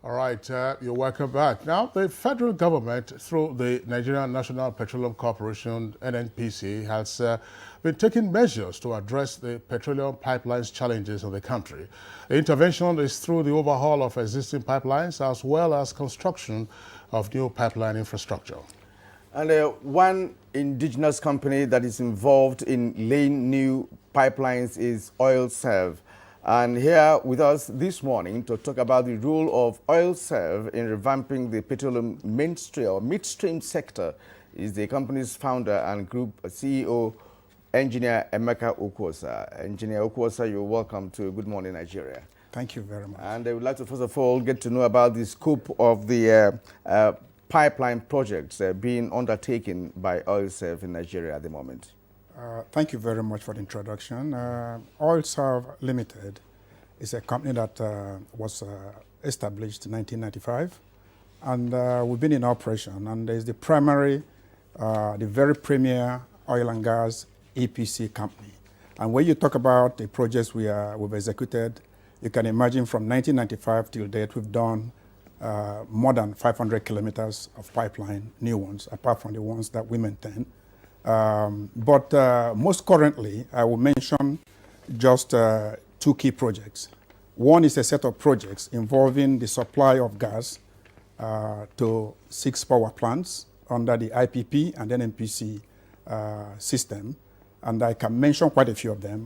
All right, you're welcome back. Now, the federal government, through the Nigerian National Petroleum Corporation, NNPC, has been taking measures to address the petroleum pipelines challenges in the country. The intervention is through the overhaul of existing pipelines as well as construction of new pipeline infrastructure. And one indigenous company that is involved in laying new pipelines is Oilserv. And here with us this morning to talk about the role of Oilserv in revamping the petroleum midstream sector is the company's founder and group CEO, Engineer Emeka Okwuosa. Engineer Okwuosa, you're welcome to Good Morning Nigeria. Thank you very much. And I would like to first of all get to know about the scope of the pipeline projects being undertaken by Oilserv in Nigeria at the moment. Thank you very much for the introduction. Oilserv Limited is a company that was established in 1995, and we've been in operation, and is the primary, the very premier oil and gas EPC company. And when you talk about the projects we've executed, you can imagine from 1995 till date, we've done more than 500 kilometers of pipeline, new ones, apart from the ones that we maintain. But most currently, I will mention just two key projects. One is a set of projects involving the supply of gas to 6 power plants under the IPP and NNPC system. And I can mention quite a few of them.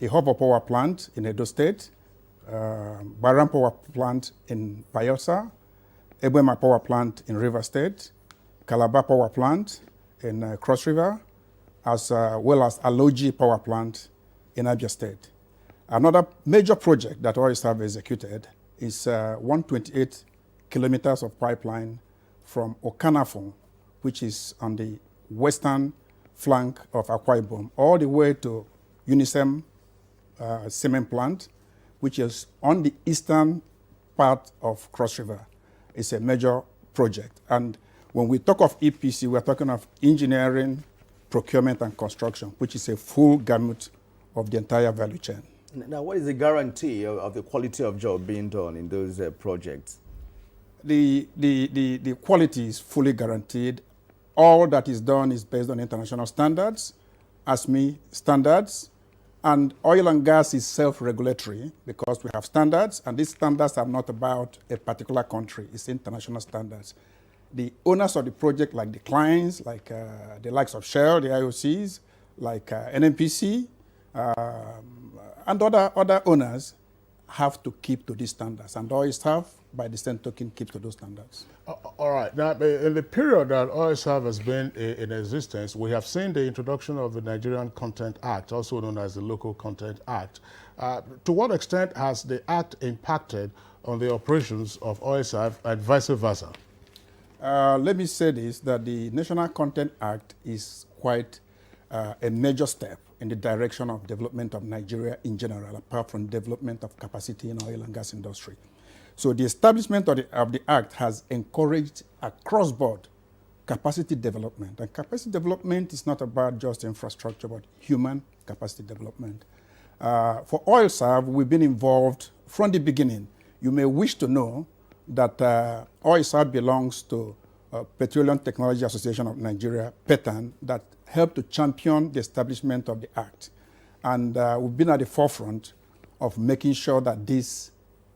Ihobo Power Plant in Edo State, Baram Power Plant in Bayelsa, Ebema Power Plant in River State, Calabar Power Plant in Cross River, as well as Aloji Power Plant in Abia State. Another major project that Oilserv executed is 128 kilometers of pipeline from Okanafon, which is on the western flank of Akwa Ibom, all the way to Unisem cement plant, which is on the eastern part of Cross River. It's a major project. And when we talk of EPC, we're talking of engineering, procurement, and construction, which is a full gamut of the entire value chain. Now, what is the guarantee of the quality of job being done in those projects? The quality is fully guaranteed. All that is done is based on international standards, ASME standards, and oil and gas is self-regulatory because we have standards, and these standards are not about a particular country, it's international standards. The owners of the project, like the clients, like the likes of Shell, the IOCs, like NNPC, and other owners have to keep to these standards. And Oilserv, by the same token, keeps to those standards. All right. Now, in the period that Oilserv has been in existence, we have seen the introduction of the Nigerian Content Act, also known as the Local Content Act. To what extent has the Act impacted on the operations of Oilserv and vice versa? Let me say this, that the National Content Act is quite a major step in the direction of development of Nigeria in general, apart from development of capacity in oil and gas industry. So the establishment of the Act has encouraged across-board capacity development. And capacity development is not about just infrastructure, but human capacity development. For Oilserv, we've been involved from the beginning. You may wish to know that Oilserv belongs to Petroleum Technology Association of Nigeria, PETAN, that helped to champion the establishment of the Act. And we've been at the forefront of making sure that this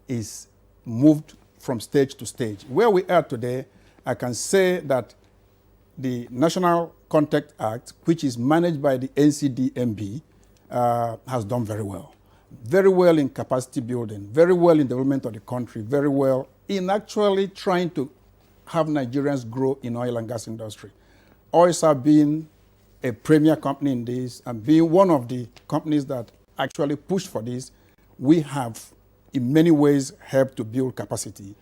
is moved from stage to stage. Where we are today, I can say that the National Contact Act, which is managed by the NCDMB, has done very well. Very well in capacity building, very well in development of the country, very well in actually trying to have Nigerians grow in oil and gas industry. Oilserv being a premier company in this and being one of the companies that actually pushed for this, we have in many ways helped to build capacity.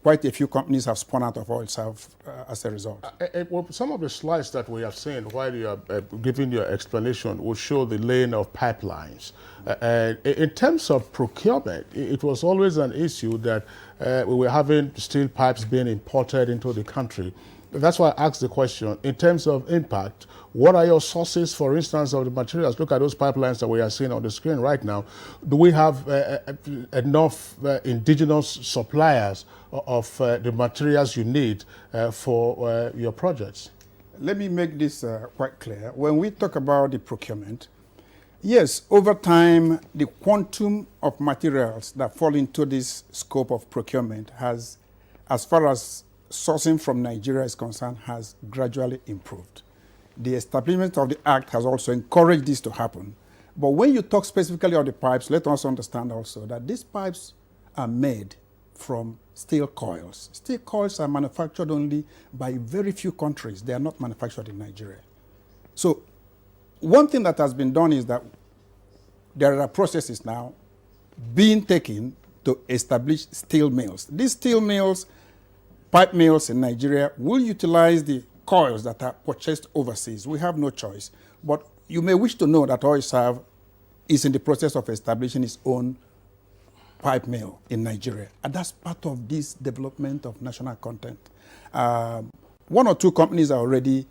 Quite a few companies have spun out of Oilserv as a result. Well, some of the slides that we have seen while you are giving your explanation will show the laying of pipelines. In terms of procurement, it was always an issue that we were having steel pipes being imported into the country. That's why I asked the question. In terms of impact, what are your sources, for instance, of the materials? Look at those pipelines that we are seeing on the screen right now. Do we have enough indigenous suppliers of the materials you need for your projects? Let me make this quite clear. When we talk about the procurement, yes, over time, the quantum of materials that fall into this scope of procurement has, as far as sourcing from Nigeria is concerned, has gradually improved. The establishment of the Act has also encouraged this to happen. But when you talk specifically of the pipes, let us understand also that these pipes are made from steel coils. Steel coils are manufactured only by very few countries. They are not manufactured in Nigeria. So one thing that has been done is that there are processes now being taken to establish steel mills. These steel mills, pipe mills in Nigeria, will utilize the coils that are purchased overseas. We have no choice. But you may wish to know that Oilserv is in the process of establishing its own pipe mill in Nigeria. And that's part of this development of national content. One or two companies are already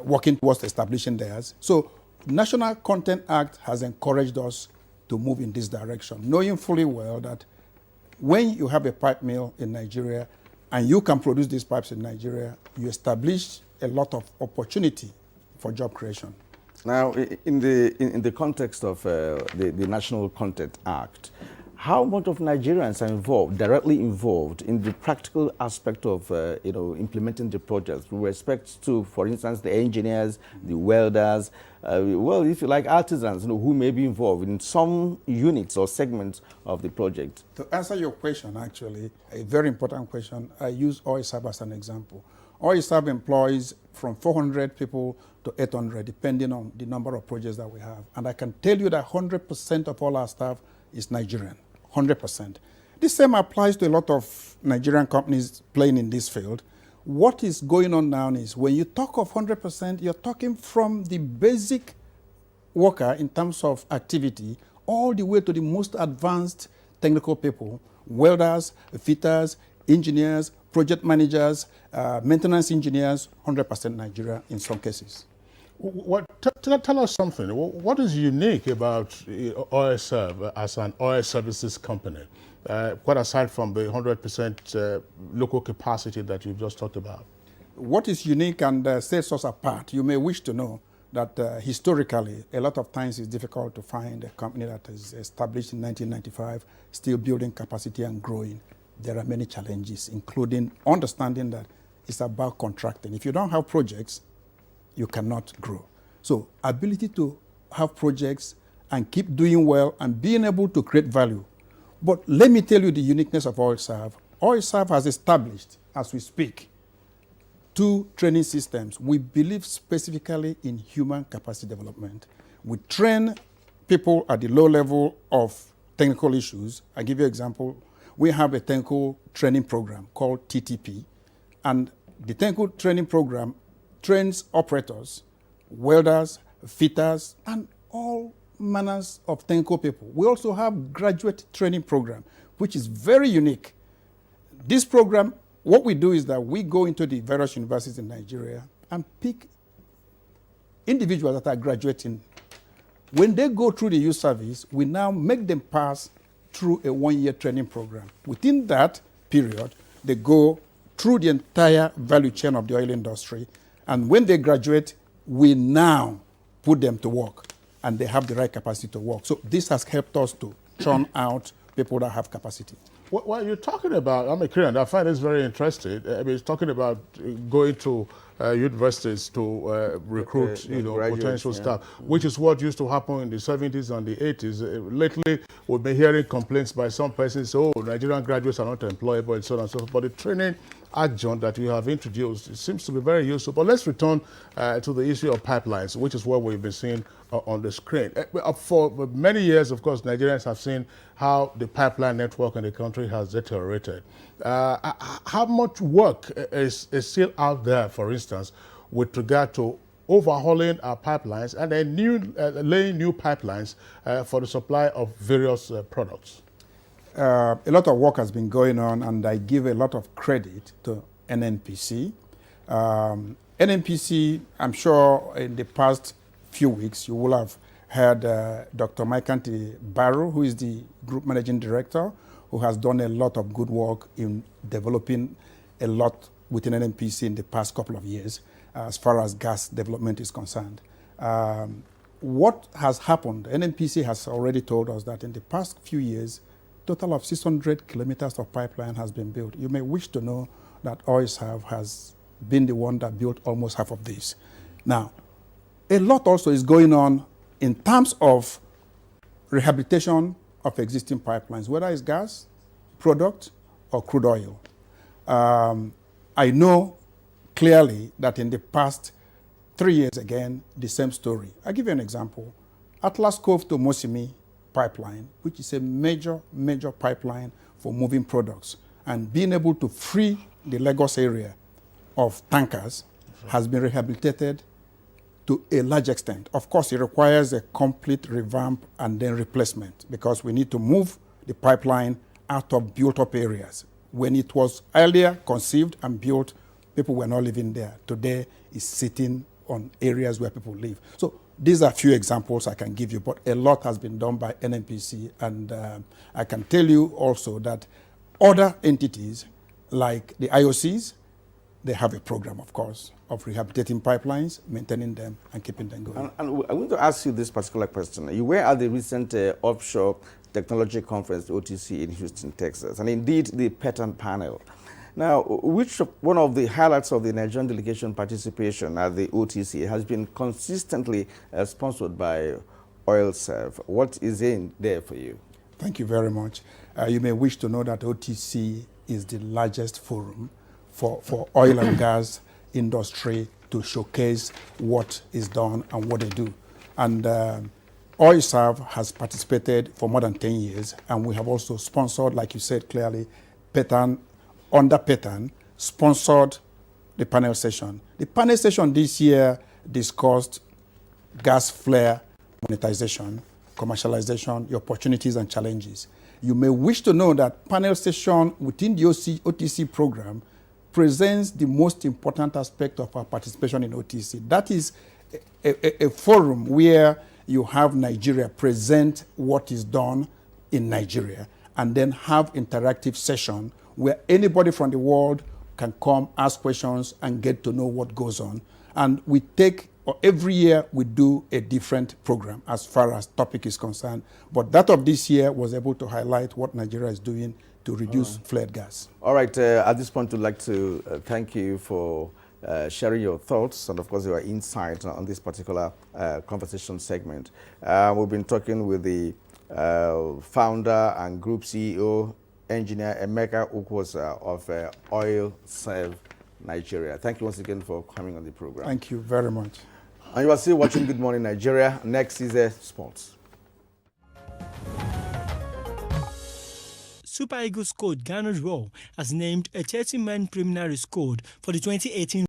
working towards establishing theirs. So National Content Act has encouraged us to move in this direction, knowing fully well that when you have a pipe mill in Nigeria and you can produce these pipes in Nigeria, you establish a lot of opportunity for job creation. Now, in the context of the National Content Act, how much of Nigerians are involved, directly involved in the practical aspect of implementing the projects with respect to, for instance, the engineers, the welders, well, if you like, artisans, who may be involved in some units or segments of the project? To answer your question, actually, a very important question, I use Oilserv as an example. Oilserv employs from 400 people to 800, depending on the number of projects that we have. And I can tell you that 100% of all our staff is Nigerian, 100%. The same applies to a lot of Nigerian companies playing in this field. What is going on now is when you talk of 100%, you're talking from the basic worker in terms of activity all the way to the most advanced technical people, welders, fitters, engineers, project managers, maintenance engineers, 100% Nigeria in some cases. Tell us something. What is unique about Oilserv as an oil services company, quite aside from the 100% local capacity that you've just talked about? What is unique and sets us apart, you may wish to know that historically, a lot of times it's difficult to find a company that is established in 1995, still building capacity and growing. There are many challenges, including understanding that it's about contracting. If you don't have projects, you cannot grow. So ability to have projects and keep doing well and being able to create value. But let me tell you the uniqueness of Oilserv. Oilserv has established, as we speak, 2 training systems. We believe specifically in human capacity development. We train people at the low level of technical issues. I'll give you an example. We have a technical training program called TTP, and the technical training program trains operators, welders, fitters, and all manners of technical people. We also have graduate training program, which is very unique. This program, what we do is that we go into the various universities in Nigeria and pick individuals that are graduating. When they go through the youth service, we now make them pass through a 1-year training program. Within that period, they go through the entire value chain of the oil industry. And when they graduate, we now put them to work, and they have the right capacity to work. So this has helped us to churn out people that have capacity. Well, you're talking about, I'm a Korean, I find this very interesting. I mean, it's talking about going to universities to recruit, potential staff, which is what used to happen in the 70s and the 80s. Lately, we've been hearing complaints by some persons, Nigerian graduates are not employable and so on and so forth. But the training adjunct that you have introduced, it seems to be very useful. But let's return to the issue of pipelines, which is what we've been seeing on the screen. For many years, of course, Nigerians have seen how the pipeline network in the country has deteriorated. How much work is still out there, for instance, with regard to overhauling our pipelines and then laying new pipelines for the supply of various products? A lot of work has been going on, and I give a lot of credit to NNPC. NNPC, I'm sure in the past few weeks, you will have heard Dr. Maikanti Barrow, who is the Group Managing Director, who has done a lot of good work in developing a lot within NNPC in the past couple of years, as far as gas development is concerned. What has happened, NNPC has already told us that in the past few years, total of 600 kilometers of pipeline has been built. You may wish to know that Oilserv has been the one that built almost half of this. Now, a lot also is going on in terms of rehabilitation of existing pipelines, whether it's gas, product, or crude oil. I know clearly that in the past 3 years, again, the same story. I'll give you an example. Atlas Cove to Mosimi pipeline, which is a major pipeline for moving products, and being able to free the Lagos area of tankers has been rehabilitated to a large extent. Of course, it requires a complete revamp and then replacement, because we need to move the pipeline out of built-up areas. When it was earlier conceived and built, people were not living there. Today, it's sitting on areas where people live. So these are a few examples I can give you, but a lot has been done by NNPC, and I can tell you also that other entities like the IOCs, they have a program, of course, of rehabilitating pipelines, maintaining them, and keeping them going. And I want to ask you this particular question. You were at the recent Offshore Technology Conference, OTC, in Houston, Texas, and indeed the PETAN panel. Now, which one of the highlights of the Nigerian delegation participation at the OTC has been consistently sponsored by Oilserv? What is in there for you? Thank you very much. You may wish to know that OTC is the largest forum for oil and gas industry to showcase what is done and what they do. And Oilserv has participated for more than 10 years, and we have also sponsored, like you said clearly, PETAN, under PETAN, sponsored the panel session. The panel session this year discussed gas flare monetization, commercialization, the opportunities and challenges. You may wish to know that panel session within the OTC program presents the most important aspect of our participation in OTC. That is a forum where you have Nigeria present what is done in Nigeria, and then have interactive session where anybody from the world can come, ask questions, and get to know what goes on. And we take, every year we do a different program as far as topic is concerned. But that of this year was able to highlight what Nigeria is doing to reduce flared gas. All right, at this point, I'd like to thank you for sharing your thoughts and, of course, your insight on this particular conversation segment. We've been talking with the founder and group CEO, Engineer Emeka Okwuosa of Oilserv Nigeria. Thank you once again for coming on the program. Thank you very much. And you are still watching Good Morning Nigeria. Next is sports. Super Eagles coach Gernot Rohr has named a 30-man preliminary squad for the 2018